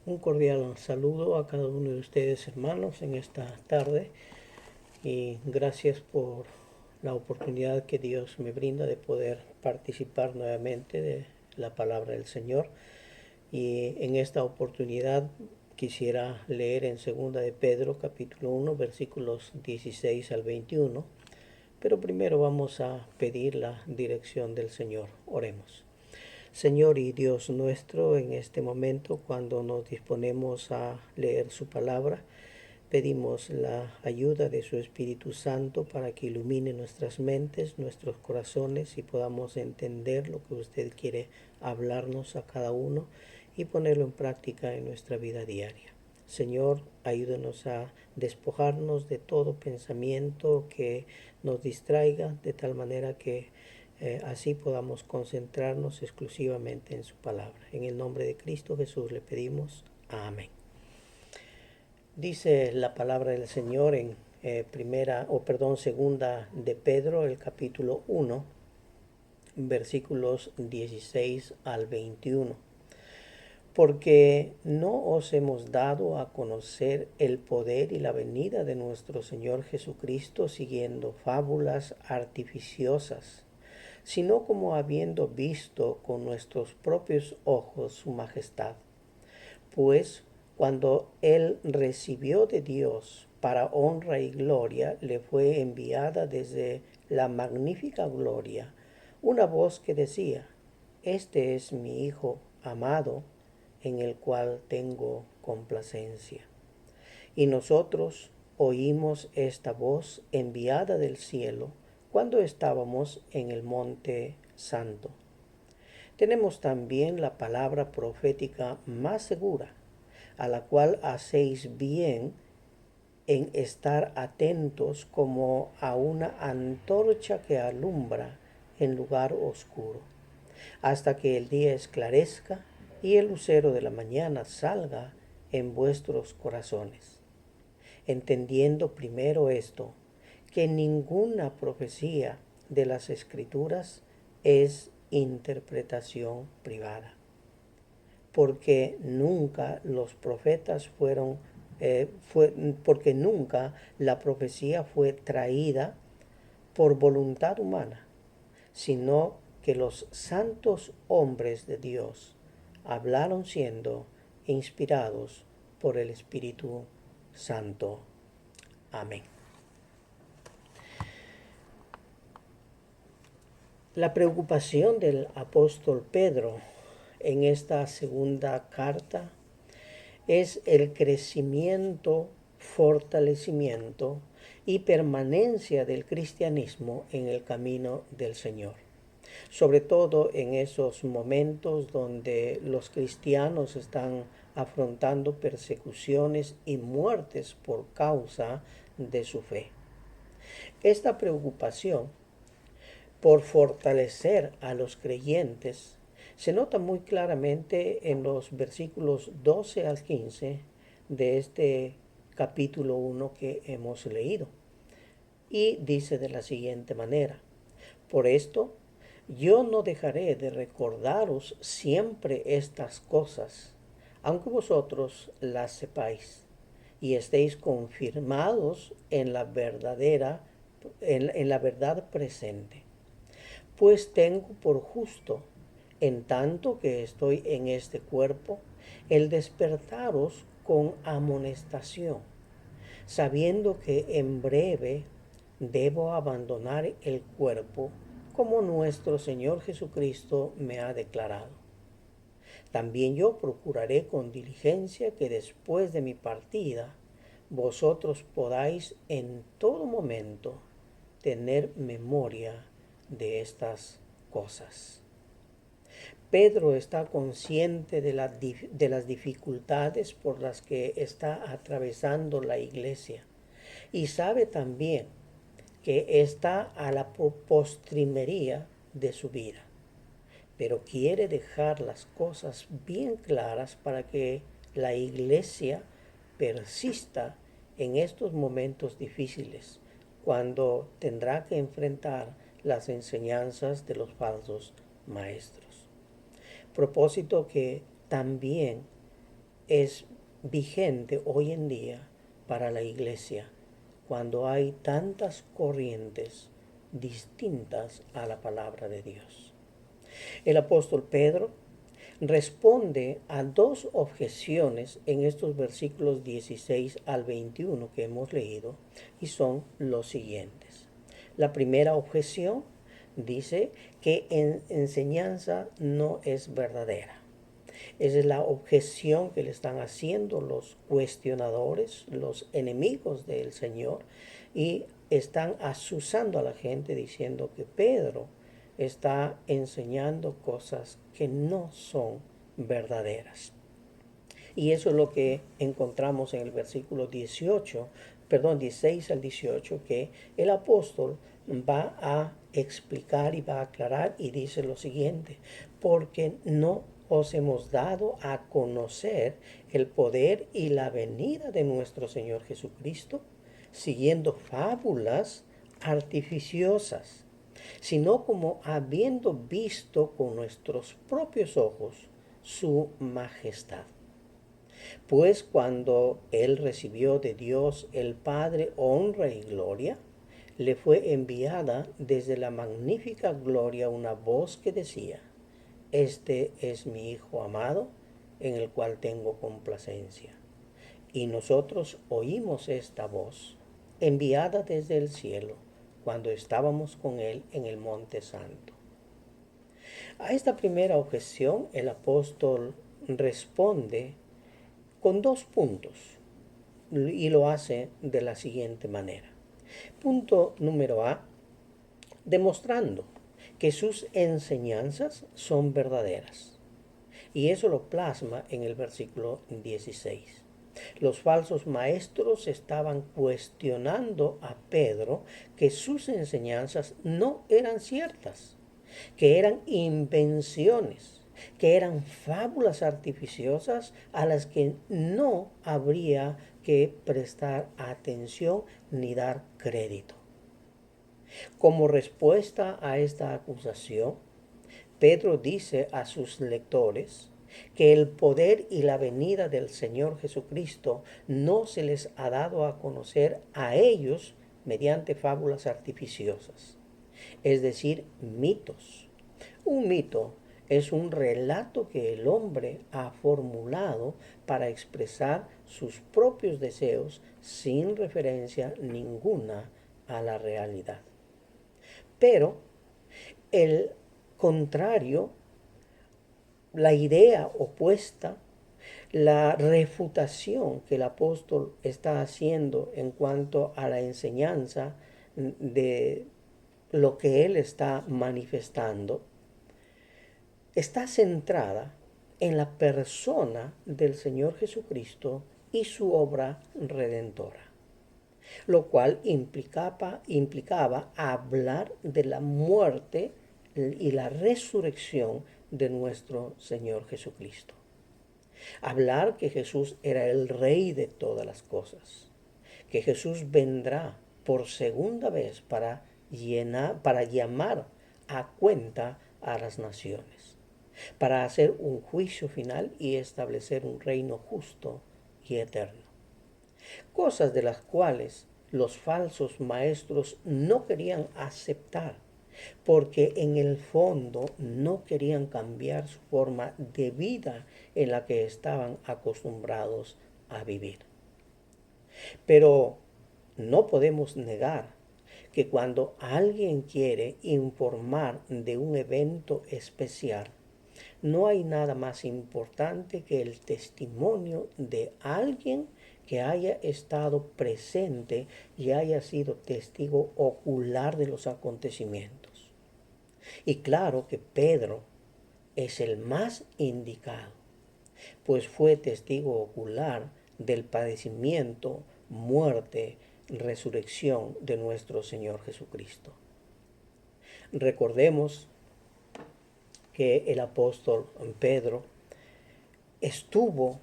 Un cordial saludo a cada uno de ustedes, hermanos, en esta tarde, y gracias por la oportunidad que Dios me brinda de poder participar nuevamente de la palabra del Señor. Y en esta oportunidad quisiera leer en Segunda de Pedro, capítulo 1, versículos 16 al 21, pero primero vamos a pedir la dirección del Señor. Oremos. Señor y Dios nuestro, en este momento, cuando nos disponemos a leer su palabra, pedimos la ayuda de su Espíritu Santo para que ilumine nuestras mentes, nuestros corazones, y podamos entender lo que usted quiere hablarnos a cada uno y ponerlo en práctica en nuestra vida diaria. Señor, ayúdanos a despojarnos de todo pensamiento que nos distraiga, de tal manera que así podamos concentrarnos exclusivamente en su palabra. En el nombre de Cristo Jesús le pedimos. Amén. Dice la palabra del Señor en segunda de Pedro, el capítulo 1, versículos 16 al 21. Porque no os hemos dado a conocer el poder y la venida de nuestro Señor Jesucristo siguiendo fábulas artificiosas, sino como habiendo visto con nuestros propios ojos su majestad. Pues cuando él recibió de Dios para honra y gloria, le fue enviada desde la magnífica gloria una voz que decía: Este es mi Hijo amado, en el cual tengo complacencia. Y nosotros oímos esta voz enviada del cielo cuando estábamos en el monte santo. Tenemos también la palabra profética más segura, a la cual hacéis bien en estar atentos como a una antorcha que alumbra en lugar oscuro, hasta que el día esclarezca y el lucero de la mañana salga en vuestros corazones. Entendiendo primero esto, que ninguna profecía de las Escrituras es interpretación privada, porque nunca los profetas porque nunca la profecía fue traída por voluntad humana, sino que los santos hombres de Dios hablaron siendo inspirados por el Espíritu Santo. Amén. La preocupación del apóstol Pedro en esta segunda carta es el crecimiento, fortalecimiento y permanencia del cristianismo en el camino del Señor. Sobre todo en esos momentos donde los cristianos están afrontando persecuciones y muertes por causa de su fe. Esta preocupación por fortalecer a los creyentes se nota muy claramente en los versículos 12 al 15 de este capítulo 1 que hemos leído. Y dice de la siguiente manera: Por esto, yo no dejaré de recordaros siempre estas cosas, aunque vosotros las sepáis y estéis confirmados en la verdad presente. Pues tengo por justo, en tanto que estoy en este cuerpo, el despertaros con amonestación, sabiendo que en breve debo abandonar el cuerpo, como nuestro Señor Jesucristo me ha declarado. También yo procuraré con diligencia que después de mi partida vosotros podáis en todo momento tener memoria de estas cosas. Pedro está consciente de las dificultades por las que está atravesando la iglesia, y sabe también que está a la postrimería de su vida, pero quiere dejar las cosas bien claras para que la iglesia persista en estos momentos difíciles, cuando tendrá que enfrentar las enseñanzas de los falsos maestros. Propósito que también es vigente hoy en día para la iglesia cuando hay tantas corrientes distintas a la palabra de Dios. El apóstol Pedro responde a dos objeciones en estos versículos 16 al 21 que hemos leído y son los siguientes. La primera objeción dice que enseñanza no es verdadera. Esa es la objeción que le están haciendo los cuestionadores, los enemigos del Señor, y están asusando a la gente diciendo que Pedro está enseñando cosas que no son verdaderas. Y eso es lo que encontramos en el versículo 16 al 18, que el apóstol va a explicar y va a aclarar y dice lo siguiente: porque no os hemos dado a conocer el poder y la venida de nuestro Señor Jesucristo, siguiendo fábulas artificiosas, sino como habiendo visto con nuestros propios ojos su majestad. Pues cuando él recibió de Dios el Padre honra y gloria, le fue enviada desde la magnífica gloria una voz que decía: este es mi Hijo amado, en el cual tengo complacencia. Y nosotros oímos esta voz, enviada desde el cielo, cuando estábamos con él en el Monte Santo. A esta primera objeción el apóstol responde con dos puntos y lo hace de la siguiente manera. Punto número A, demostrando que sus enseñanzas son verdaderas. Y eso lo plasma en el versículo 16. Los falsos maestros estaban cuestionando a Pedro que sus enseñanzas no eran ciertas, que eran invenciones, que eran fábulas artificiosas a las que no habría que prestar atención ni dar crédito. Como respuesta a esta acusación, Pedro dice a sus lectores que el poder y la venida del Señor Jesucristo no se les ha dado a conocer a ellos mediante fábulas artificiosas, es decir, mitos. Un mito es un relato que el hombre ha formulado para expresar sus propios deseos sin referencia ninguna a la realidad. Pero el contrario, la idea opuesta, la refutación que el apóstol está haciendo en cuanto a la enseñanza de lo que él está manifestando, está centrada en la persona del Señor Jesucristo y su obra redentora, lo cual implicaba hablar de la muerte y la resurrección de nuestro Señor Jesucristo. Hablar que Jesús era el Rey de todas las cosas, que Jesús vendrá por segunda vez para llamar a cuenta a las naciones, para hacer un juicio final y establecer un reino justo y eterno. Cosas de las cuales los falsos maestros no querían aceptar, porque en el fondo no querían cambiar su forma de vida en la que estaban acostumbrados a vivir. Pero no podemos negar que cuando alguien quiere informar de un evento especial, no hay nada más importante que el testimonio de alguien que haya estado presente y haya sido testigo ocular de los acontecimientos. Y claro que Pedro es el más indicado, pues fue testigo ocular del padecimiento, muerte, resurrección de nuestro Señor Jesucristo. Recordemos que el apóstol Pedro estuvo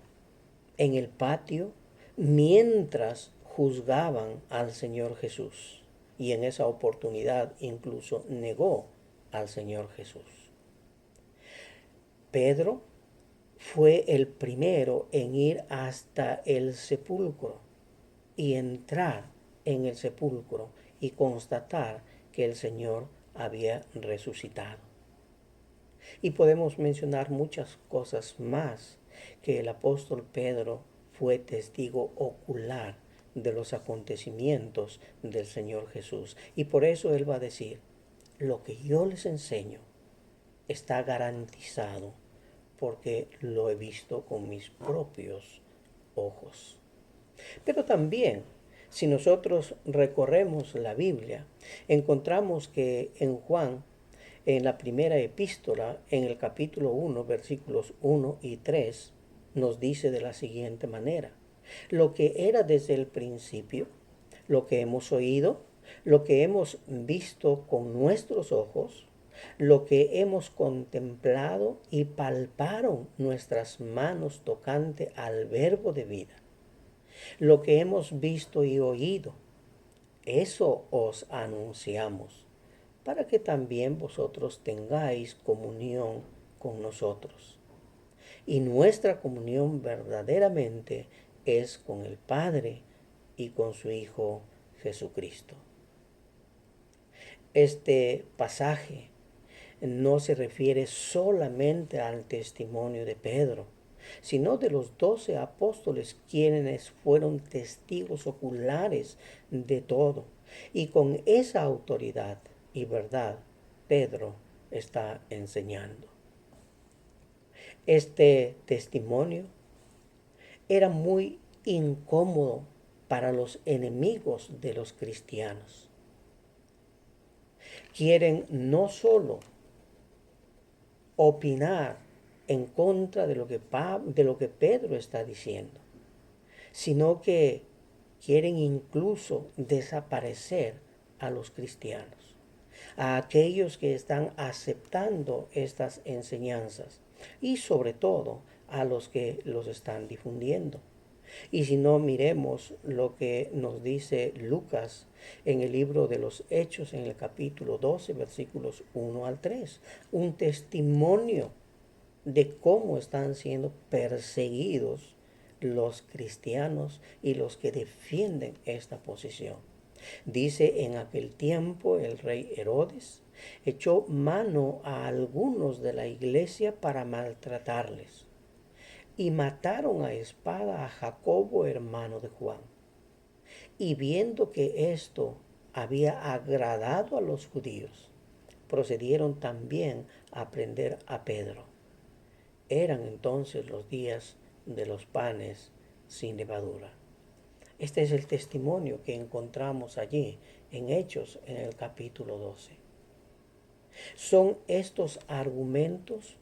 en el patio mientras juzgaban al Señor Jesús, y en esa oportunidad incluso negó al Señor Jesús. Pedro fue el primero en ir hasta el sepulcro y entrar en el sepulcro y constatar que el Señor había resucitado. Y podemos mencionar muchas cosas más que el apóstol Pedro fue testigo ocular de los acontecimientos del Señor Jesús. Y por eso él va a decir, lo que yo les enseño está garantizado porque lo he visto con mis propios ojos. Pero también, si nosotros recorremos la Biblia, encontramos que en Juan, en la primera epístola, en el capítulo 1, versículos 1 y 3, nos dice de la siguiente manera: lo que era desde el principio, lo que hemos oído, lo que hemos visto con nuestros ojos, lo que hemos contemplado y palparon nuestras manos tocante al verbo de vida. Lo que hemos visto y oído, eso os anunciamos, para que también vosotros tengáis comunión con nosotros. Y nuestra comunión verdaderamente es con el Padre y con su Hijo Jesucristo. Este pasaje no se refiere solamente al testimonio de Pedro, sino de los 12 apóstoles quienes fueron testigos oculares de todo. Y con esa autoridad y verdad, Pedro está enseñando. Este testimonio era muy incómodo para los enemigos de los cristianos. Quieren no solo opinar en contra de lo que Pedro está diciendo, sino que quieren incluso desaparecer a los cristianos, a aquellos que están aceptando estas enseñanzas y sobre todo a los que los están difundiendo. Y si no, miremos lo que nos dice Lucas en el libro de los Hechos, en el capítulo 12, versículos 1 al 3. Un testimonio de cómo están siendo perseguidos los cristianos y los que defienden esta posición. Dice: en aquel tiempo el rey Herodes echó mano a algunos de la iglesia para maltratarles, y mataron a espada a Jacobo, hermano de Juan. Y viendo que esto había agradado a los judíos, procedieron también a prender a Pedro. Eran entonces los días de los panes sin levadura. Este es el testimonio que encontramos allí en Hechos, en el capítulo 12. Son estos argumentos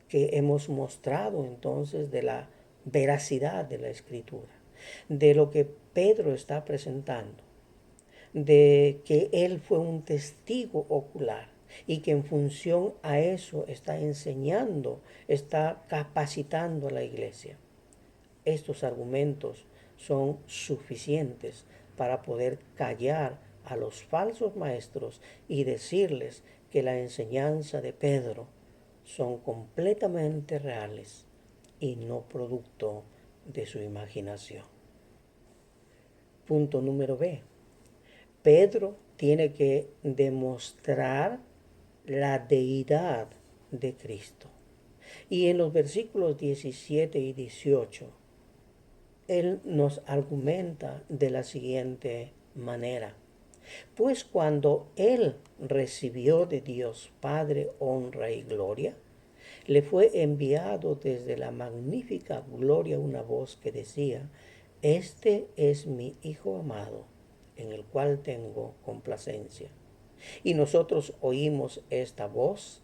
que hemos mostrado entonces de la veracidad de la Escritura, de lo que Pedro está presentando, de que él fue un testigo ocular y que en función a eso está enseñando, está capacitando a la iglesia. Estos argumentos son suficientes para poder callar a los falsos maestros y decirles que la enseñanza de Pedro son completamente reales y no producto de su imaginación. Punto número B. Pedro tiene que demostrar la deidad de Cristo. Y en los versículos 17 y 18, él nos argumenta de la siguiente manera: pues cuando él recibió de Dios Padre honra y gloria, le fue enviado desde la magnífica gloria una voz que decía: este es mi Hijo amado, en el cual tengo complacencia. Y nosotros oímos esta voz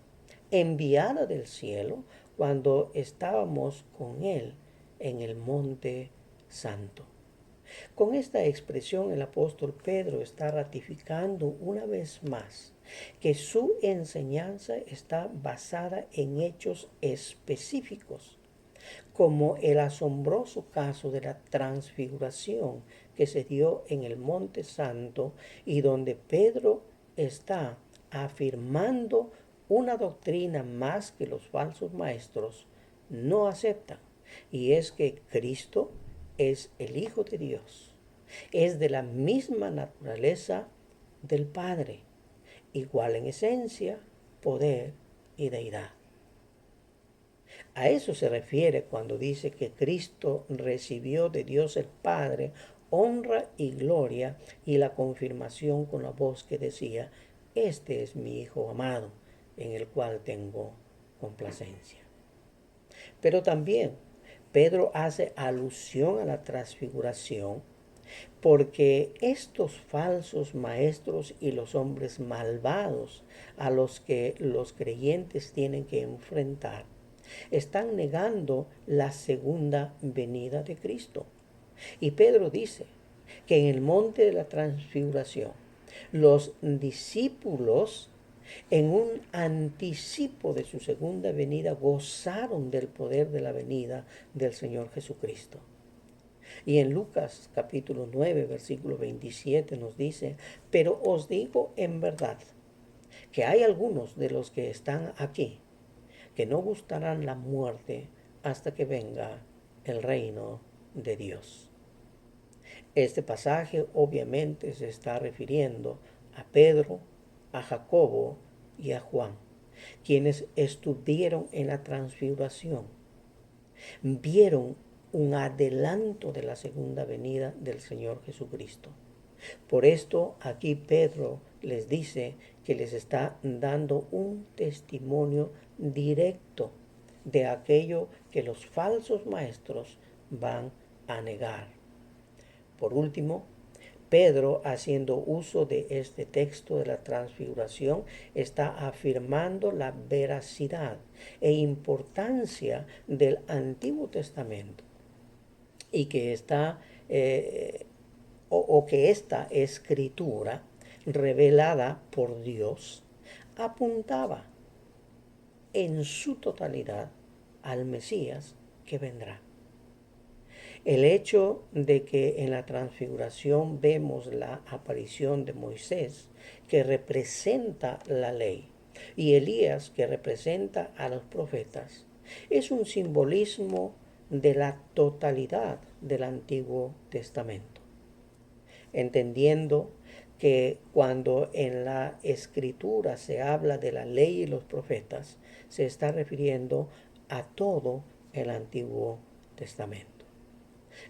enviada del cielo cuando estábamos con él en el monte santo. Con esta expresión el apóstol Pedro está ratificando una vez más que su enseñanza está basada en hechos específicos, como el asombroso caso de la transfiguración que se dio en el Monte Santo y donde Pedro está afirmando una doctrina más que los falsos maestros no aceptan, y es que Cristo es el Hijo de Dios, es de la misma naturaleza del Padre, igual en esencia, poder y deidad. A eso se refiere cuando dice que Cristo recibió de Dios el Padre honra y gloria y la confirmación con la voz que decía, este es mi Hijo amado, en el cual tengo complacencia. Pero también Pedro hace alusión a la transfiguración porque estos falsos maestros y los hombres malvados a los que los creyentes tienen que enfrentar están negando la segunda venida de Cristo. Y Pedro dice que en el monte de la transfiguración los discípulos en un anticipo de su segunda venida gozaron del poder de la venida del Señor Jesucristo. Y en Lucas capítulo 9, versículo 27 nos dice, pero os digo en verdad que hay algunos de los que están aquí que no gustarán la muerte hasta que venga el reino de Dios. Este pasaje obviamente se está refiriendo a Pedro, a Jacobo y a Juan, quienes estuvieron en la transfiguración, vieron un adelanto de la segunda venida del Señor Jesucristo. Por esto aquí Pedro les dice que les está dando un testimonio directo de aquello que los falsos maestros van a negar. Por último, Pedro, haciendo uso de este texto de la transfiguración, está afirmando la veracidad e importancia del Antiguo Testamento y que que esta escritura revelada por Dios apuntaba en su totalidad al Mesías que vendrá. El hecho de que en la transfiguración vemos la aparición de Moisés, que representa la ley, y Elías, que representa a los profetas, es un simbolismo de la totalidad del Antiguo Testamento. Entendiendo que cuando en la escritura se habla de la ley y los profetas, se está refiriendo a todo el Antiguo Testamento.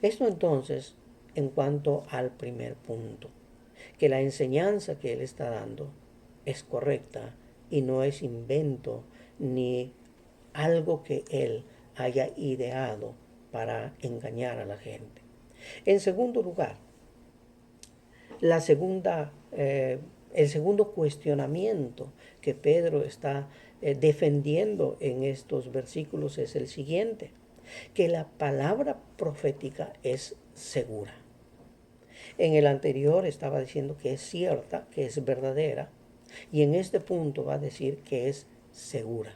Esto entonces en cuanto al primer punto, que la enseñanza que él está dando es correcta y no es invento ni algo que él haya ideado para engañar a la gente. En segundo lugar, el segundo cuestionamiento que Pedro está defendiendo en estos versículos es el siguiente, que la palabra profética es segura. En el anterior estaba diciendo que es cierta, que es verdadera, y en este punto va a decir que es segura.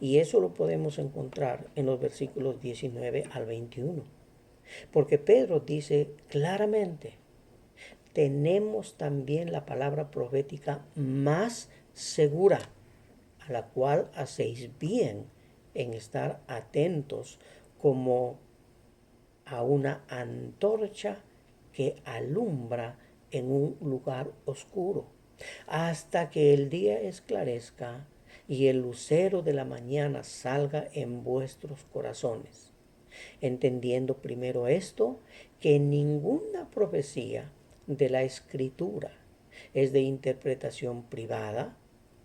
Y eso lo podemos encontrar en los versículos 19 al 21. Porque Pedro dice claramente, tenemos también la palabra profética más segura, a la cual hacéis bien en estar atentos como a una antorcha que alumbra en un lugar oscuro, hasta que el día esclarezca y el lucero de la mañana salga en vuestros corazones. Entendiendo primero esto, que ninguna profecía de la Escritura es de interpretación privada,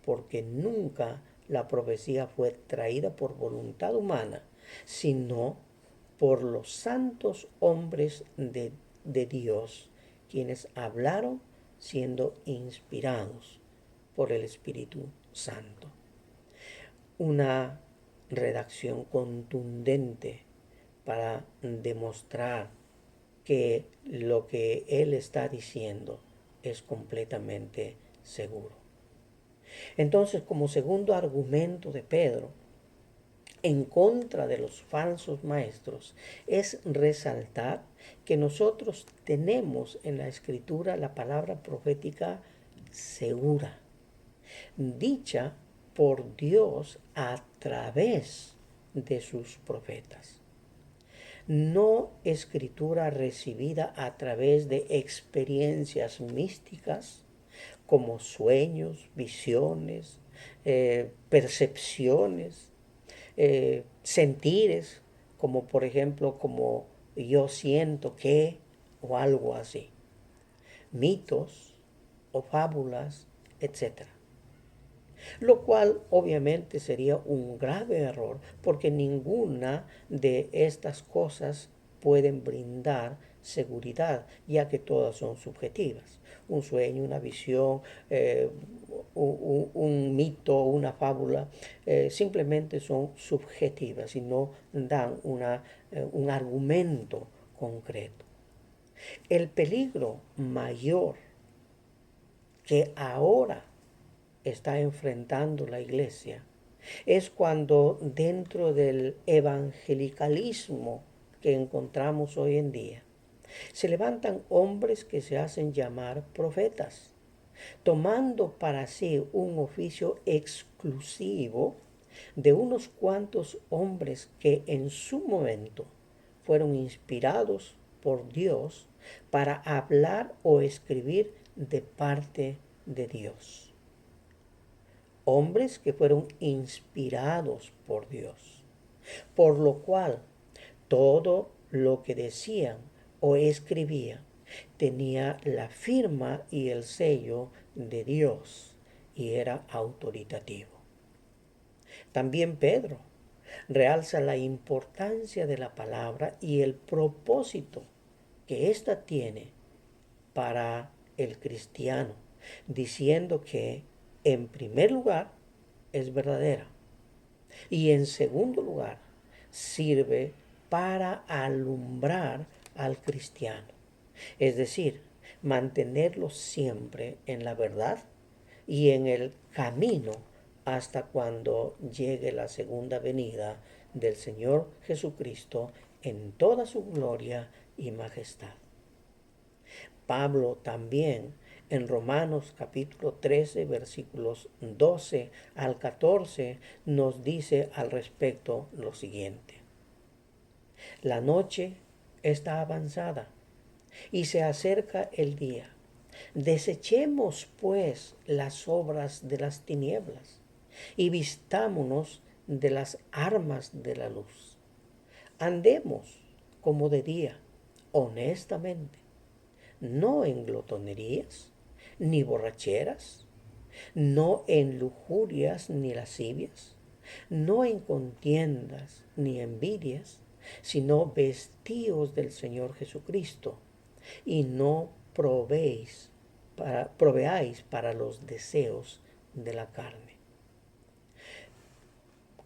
porque nunca la profecía fue traída por voluntad humana, sino por los santos hombres de Dios, quienes hablaron siendo inspirados por el Espíritu Santo. Una redacción contundente para demostrar que lo que él está diciendo es completamente seguro. Entonces, como segundo argumento de Pedro en contra de los falsos maestros, es resaltar que nosotros tenemos en la Escritura la palabra profética segura, dicha por Dios a través de sus profetas. No escritura recibida a través de experiencias místicas como sueños, visiones, percepciones, sentires, como por ejemplo, como yo siento que, o algo así. Mitos o fábulas, etcétera. Lo cual obviamente sería un grave error porque ninguna de estas cosas pueden brindar seguridad, ya que todas son subjetivas. Un sueño, una visión, un mito, una fábula, simplemente son subjetivas y no dan un argumento concreto. El peligro mayor que ahora está enfrentando la iglesia es cuando dentro del evangelicalismo que encontramos hoy en día se levantan hombres que se hacen llamar profetas, tomando para sí un oficio exclusivo de unos cuantos hombres que en su momento fueron inspirados por Dios para hablar o escribir de parte de Dios. Hombres que fueron inspirados por Dios, por lo cual todo lo que decían o escribían tenía la firma y el sello de Dios y era autoritativo. También Pedro realza la importancia de la palabra y el propósito que ésta tiene para el cristiano, diciendo que en primer lugar es verdadera y en segundo lugar sirve para alumbrar al cristiano, es decir, mantenerlo siempre en la verdad y en el camino hasta cuando llegue la segunda venida del Señor Jesucristo en toda su gloria y majestad. Pablo también en Romanos capítulo 13 versículos 12 al 14 nos dice al respecto lo siguiente. La noche está avanzada y se acerca el día. Desechemos pues las obras de las tinieblas y vistámonos de las armas de la luz. Andemos como de día, honestamente, no en glotonerías, ni borracheras, no en lujurias ni lascivias, no en contiendas ni envidias, sino vestíos del Señor Jesucristo, y no proveáis para los deseos de la carne.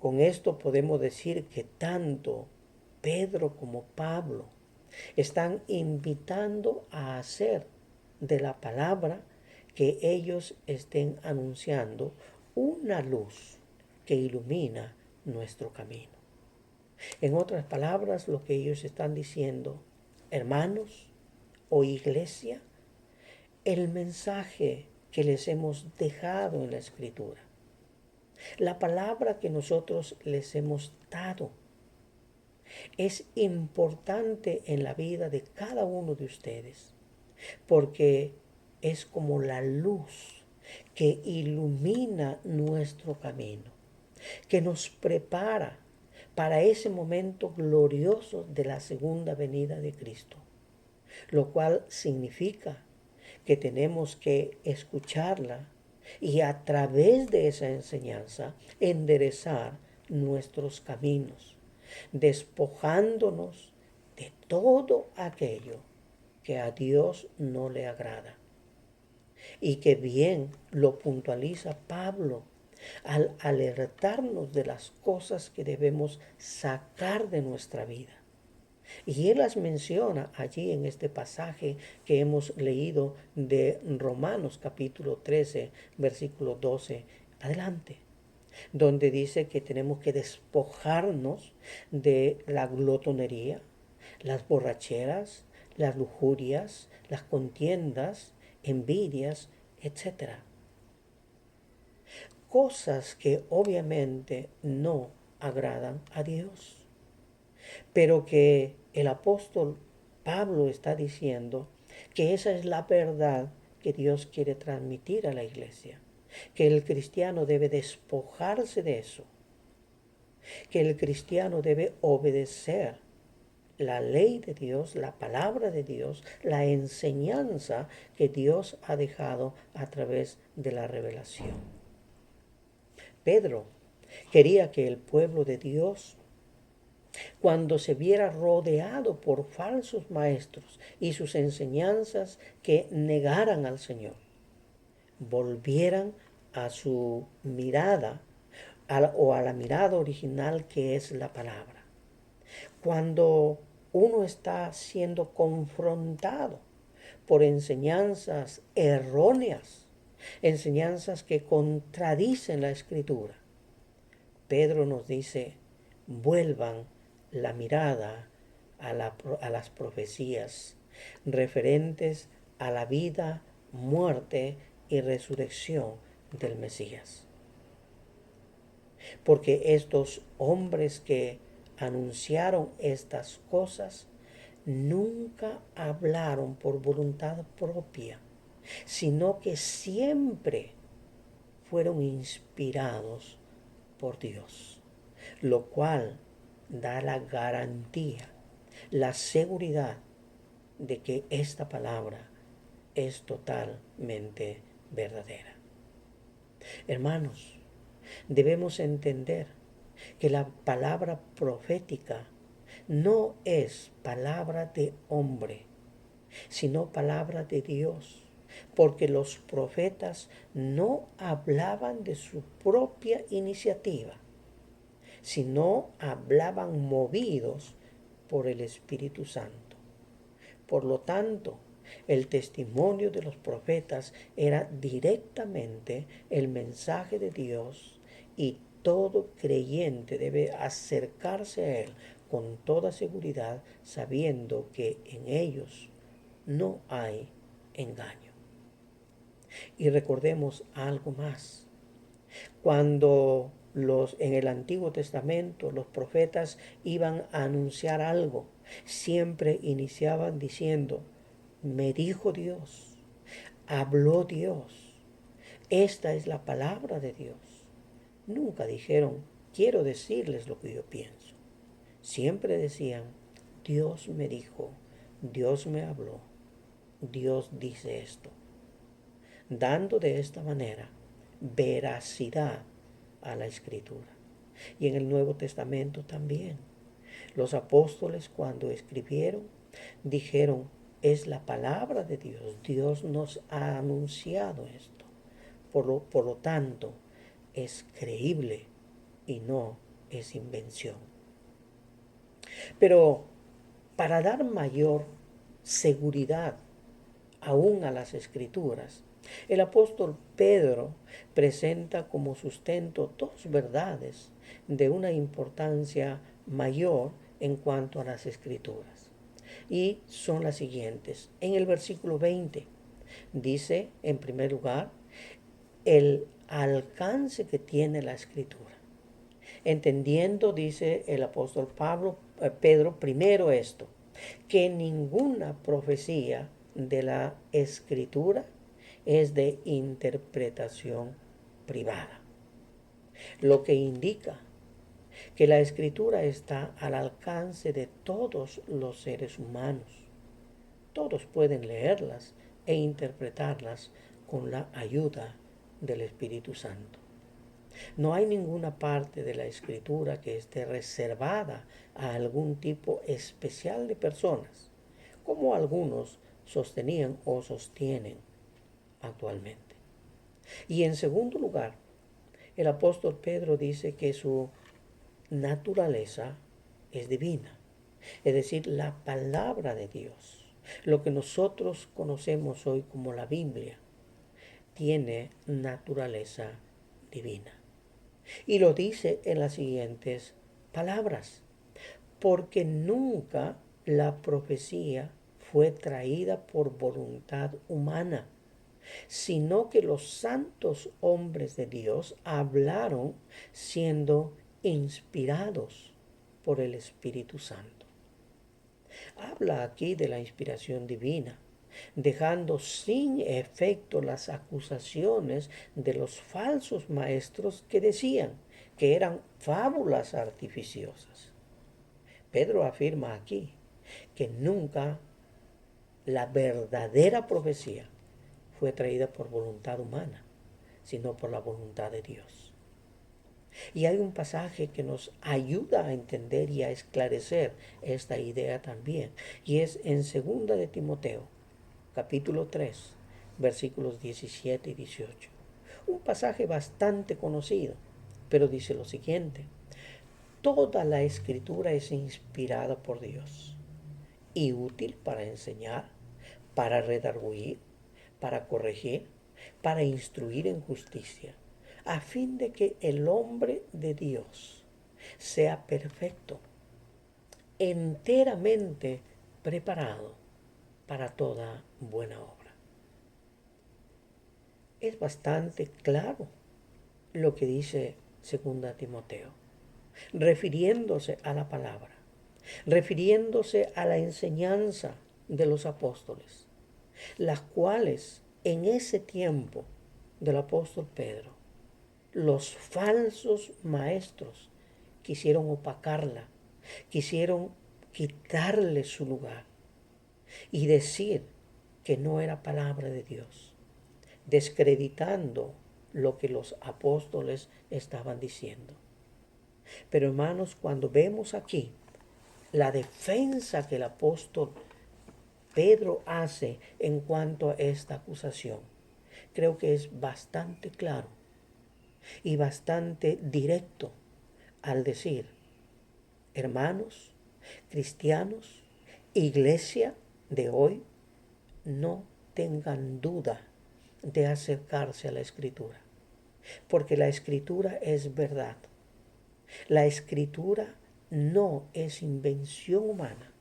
Con esto podemos decir que tanto Pedro como Pablo están invitando a hacer de la palabra que ellos estén anunciando una luz que ilumina nuestro camino. En otras palabras, lo que ellos están diciendo, hermanos o iglesia, el mensaje que les hemos dejado en la Escritura, la palabra que nosotros les hemos dado, es importante en la vida de cada uno de ustedes, porque es como la luz que ilumina nuestro camino, que nos prepara para ese momento glorioso de la segunda venida de Cristo, lo cual significa que tenemos que escucharla y a través de esa enseñanza enderezar nuestros caminos, despojándonos de todo aquello que a Dios no le agrada. Y que bien lo puntualiza Pablo al alertarnos de las cosas que debemos sacar de nuestra vida. Y él las menciona allí en este pasaje que hemos leído de Romanos capítulo 13, versículo 12 adelante, donde dice que tenemos que despojarnos de la glotonería, las borracheras, las lujurias, las contiendas, envidias, etcétera. Cosas que obviamente no agradan a Dios. Pero que el apóstol Pablo está diciendo que esa es la verdad que Dios quiere transmitir a la iglesia, que el cristiano debe despojarse de eso, que el cristiano debe obedecer la ley de Dios, la palabra de Dios, la enseñanza que Dios ha dejado a través de la revelación. Pedro quería que el pueblo de Dios, cuando se viera rodeado por falsos maestros y sus enseñanzas que negaran al Señor, volvieran a su mirada o a la mirada original que es la palabra. Cuando uno está siendo confrontado por enseñanzas erróneas, enseñanzas que contradicen la Escritura, Pedro nos dice, vuelvan la mirada a las profecías referentes a la vida, muerte y resurrección del Mesías. Porque estos hombres que anunciaron estas cosas nunca hablaron por voluntad propia, sino que siempre fueron inspirados por Dios, lo cual da la garantía, la seguridad de que esta palabra es totalmente verdadera. Hermanos, debemos entender que la palabra profética no es palabra de hombre, sino palabra de Dios, porque los profetas no hablaban de su propia iniciativa, sino hablaban movidos por el Espíritu Santo. Por lo tanto, el testimonio de los profetas era directamente el mensaje de Dios y todo creyente debe acercarse a él con toda seguridad, sabiendo que en ellos no hay engaño. Y recordemos algo más. Cuando en el Antiguo Testamento los profetas iban a anunciar algo, siempre iniciaban diciendo, me dijo Dios, habló Dios, esta es la palabra de Dios. Nunca dijeron, quiero decirles lo que yo pienso. Siempre decían, Dios me dijo, Dios me habló, Dios dice esto, dando de esta manera veracidad a la Escritura. Y en el Nuevo Testamento también. Los apóstoles cuando escribieron dijeron, es la palabra de Dios. Dios nos ha anunciado esto. Por lo tanto, es creíble y no es invención. Pero para dar mayor seguridad aún a las Escrituras, el apóstol Pedro presenta como sustento dos verdades de una importancia mayor en cuanto a las Escrituras. Y son las siguientes. En el versículo 20 dice, en primer lugar, el alcance que tiene la Escritura. Entendiendo, dice el apóstol Pedro, primero esto, que ninguna profecía de la Escritura es de interpretación privada, lo que indica que la Escritura está al alcance de todos los seres humanos. Todos pueden leerlas e interpretarlas con la ayuda del Espíritu Santo. No hay ninguna parte de la Escritura que esté reservada a algún tipo especial de personas, como algunos sostenían o sostienen actualmente. Y en segundo lugar, el apóstol Pedro dice que su naturaleza es divina, es decir, la palabra de Dios, lo que nosotros conocemos hoy como la Biblia, tiene naturaleza divina. Y lo dice en las siguientes palabras, porque nunca la profecía fue traída por voluntad humana, sino que los santos hombres de Dios hablaron siendo inspirados por el Espíritu Santo. Habla aquí de la inspiración divina, dejando sin efecto las acusaciones de los falsos maestros que decían que eran fábulas artificiosas. Pedro afirma aquí que nunca la verdadera profecía fue traída por voluntad humana, sino por la voluntad de Dios. Y hay un pasaje que nos ayuda a entender y a esclarecer esta idea también, y es en 2 de Timoteo, capítulo 3, versículos 17 y 18. Un pasaje bastante conocido, pero dice lo siguiente: toda la escritura es inspirada por Dios y útil para enseñar, para redarguir, para corregir, para instruir en justicia, a fin de que el hombre de Dios sea perfecto, enteramente preparado para toda buena obra. Es bastante claro lo que dice 2 Timoteo, refiriéndose a la palabra, refiriéndose a la enseñanza de los apóstoles, las cuales en ese tiempo del apóstol Pedro, los falsos maestros quisieron opacarla, quisieron quitarle su lugar y decir que no era palabra de Dios, descreditando lo que los apóstoles estaban diciendo. Pero hermanos, cuando vemos aquí la defensa que el apóstol Pedro hace en cuanto a esta acusación, creo que es bastante claro y bastante directo al decir: hermanos, cristianos, iglesia de hoy, no tengan duda de acercarse a la Escritura, porque la Escritura es verdad. La Escritura no es invención humana,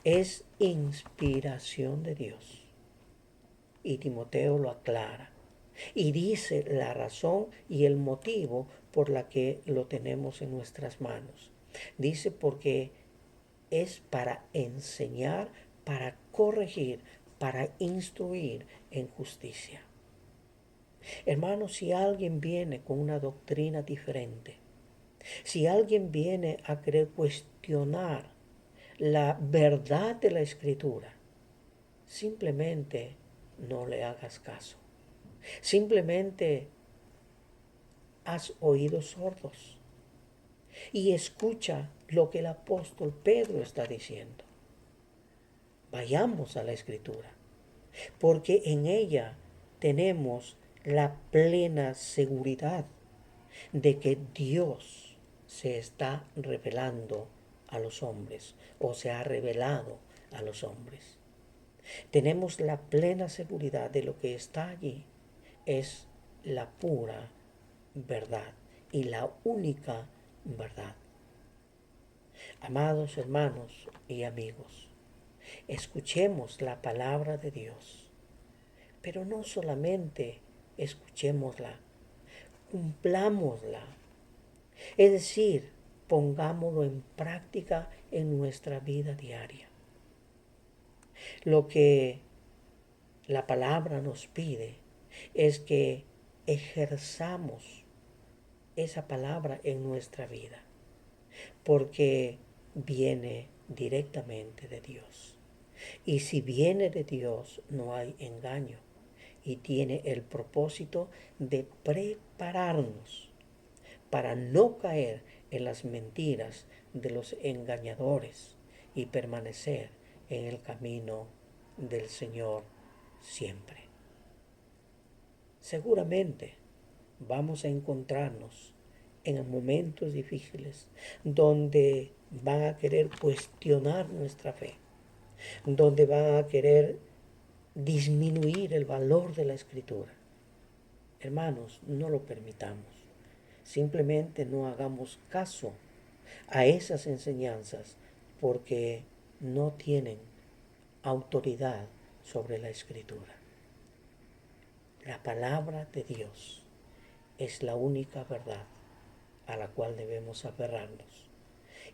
es inspiración de Dios. Y Timoteo lo aclara y dice la razón y el motivo por la que lo tenemos en nuestras manos. Dice porque es para enseñar, para corregir, para instruir en justicia. Hermanos, si alguien viene con una doctrina diferente, si alguien viene a querer cuestionar la verdad de la Escritura, simplemente no le hagas caso. Simplemente haz oídos sordos y escucha lo que el apóstol Pedro está diciendo. Vayamos a la Escritura, porque en ella tenemos la plena seguridad de que Dios se está revelando a los hombres, o se ha revelado a los hombres. Tenemos la plena seguridad de lo que está allí es la pura verdad y la única verdad. Amados hermanos y amigos, escuchemos la palabra de Dios, pero no solamente escuchémosla, cumplámosla. Es decir, pongámoslo en práctica en nuestra vida diaria. Lo que la palabra nos pide es que ejerzamos esa palabra en nuestra vida, porque viene directamente de Dios. Y si viene de Dios, no hay engaño, y tiene el propósito de prepararnos para no caer en las mentiras de los engañadores y permanecer en el camino del Señor siempre. Seguramente vamos a encontrarnos en momentos difíciles donde van a querer cuestionar nuestra fe, donde van a querer disminuir el valor de la Escritura. Hermanos, no lo permitamos. Simplemente no hagamos caso a esas enseñanzas porque no tienen autoridad sobre la Escritura. La palabra de Dios es la única verdad a la cual debemos aferrarnos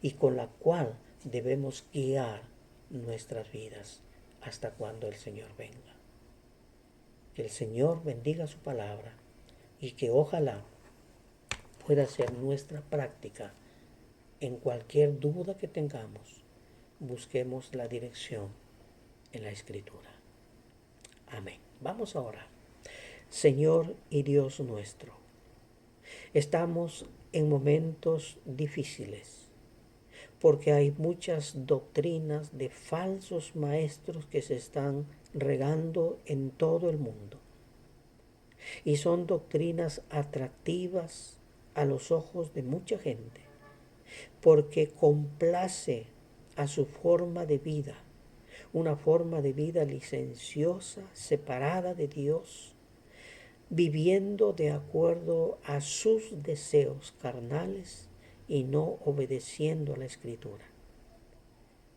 y con la cual debemos guiar nuestras vidas hasta cuando el Señor venga. Que el Señor bendiga su palabra y que ojalá pueda ser nuestra práctica en cualquier duda que tengamos. Busquemos la dirección en la Escritura. Amén. Vamos a orar. Señor y Dios nuestro, estamos en momentos difíciles porque hay muchas doctrinas de falsos maestros que se están regando en todo el mundo. Y son doctrinas atractivas a los ojos de mucha gente porque complace a su forma de vida, una forma de vida licenciosa, separada de Dios, viviendo de acuerdo a sus deseos carnales y no obedeciendo a la Escritura.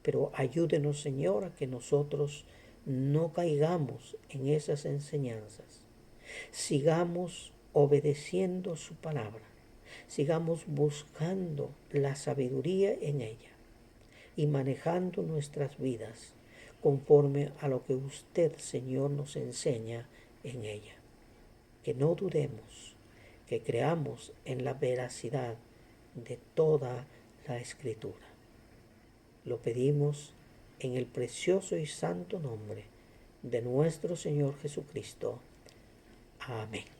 Pero ayúdenos, Señor, a que nosotros no caigamos en esas enseñanzas. Sigamos obedeciendo su palabra. Sigamos buscando la sabiduría en ella y manejando nuestras vidas conforme a lo que usted, Señor, nos enseña en ella. Que no dudemos, que creamos en la veracidad de toda la Escritura. Lo pedimos en el precioso y santo nombre de nuestro Señor Jesucristo. Amén.